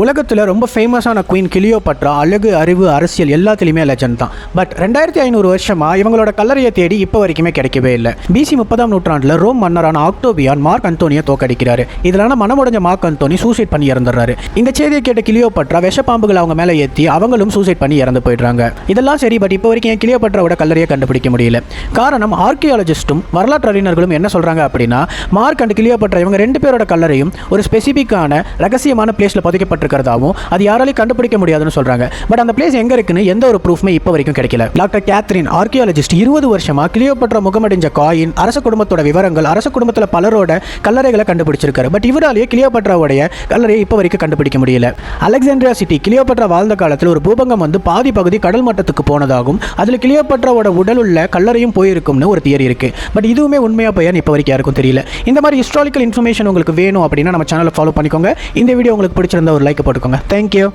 உலகத்தில் ரொம்ப ஃபேமஸான குயின் கிளியோபட்ரா அழகு, அறிவு, அரசியல் எல்லாத்துலேயுமே லெஜண்ட் தான். பட் 2500 வருஷமாக இவங்களோட கல்லறையை தேடி இப்போ வரைக்குமே கிடைக்கவே இல்லை. BC 30ஆம் நூற்றாண்டில் ரோம் மன்னரான ஆக்டோபியான் மார்க் அந்தோனியை தோக்கடிக்கிறாரு. இதனால மனமுடைஞ்ச மார்க் அந்தோனி சூசைட் பண்ணி இறந்துடுறாரு. இந்த செய்தியை கேட்ட கிளியோபட்ரா விஷப்பாம்புகள் அவங்க மேலே ஏற்றி அவங்களும் சூசைட் பண்ணி இறந்து போயிடுறாங்க. இதெல்லாம் சரி, பட் இப்போ வரைக்கும் கிளியோபட்ராவோட கல்லறையை கண்டுபிடிக்க முடியல. காரணம், ஆர்கியாலஜிஸ்ட்டும் வரலாற்று அறிஞர்களும் என்ன சொல்கிறாங்க அப்படின்னா, மார்க் அண்ட் கிளியோபட்ரா இவங்க 2 பேரோட கல்லறையும் ஒரு ஸ்பெசிஃபிக்கான ரகசியமான பிளேஸில் புதைக்கப்பட்டிருக்கிறதாவும் அது யாராலையும் கண்டுபிடிக்க முடியாதுன்னு சொல்றாங்க. பட் அந்த பிளேஸ் எங்க இருக்குன்னு எந்த ஒரு ப்ரூஃப்மே இப்போ வரைக்கும் கிடைக்கல. டாக்டர் கேத்ரின், ஆர்கியாலஜிஸ்ட், 20 வருஷமா கிளியோபட்ரா முகமடைஞ்ச காயின், அரச குடும்பத்தோட விவரங்கள், அரச குடும்பத்தில் பலரோட கல்லறைகளை கண்டுபிடிச்சிருக்காரு. பட் இவராலேயே கிளியோபட்ராவுடைய கல்லறையை இப்போ வரைக்கும் கண்டுபிடிக்க முடியல. அலெக்சாண்ட்ரியா சிட்டி, கிளியோபட்ரா வாழ்ந்த காலத்தில் ஒரு பூகம்பம் வந்து பாதி பகுதி கடல் மட்டத்துக்கு போனதாகும், அதில் கிளியோபட்ராவோட உடல் உள்ள கல்லறையும் போயிருக்கும்னு ஒரு தியரி இருக்கு. பட் இதுவுமே உண்மையா பையன் இப்போ வரைக்கும் யாருக்கும் தெரியல. இந்த மாதிரி ஹிஸ்டாரிக்கல் இன்ஃபர்மேஷன் உங்களுக்கு வேணும் அப்படின்னா நம்ம சேனலை ஃபாலோ பண்ணிக்கோங்க. இந்த வீடியோ உங்களுக்கு பிடிச்சிருந்தா ஒரு லைக் போட்டுக்கோங்க. தேங்க்யூ.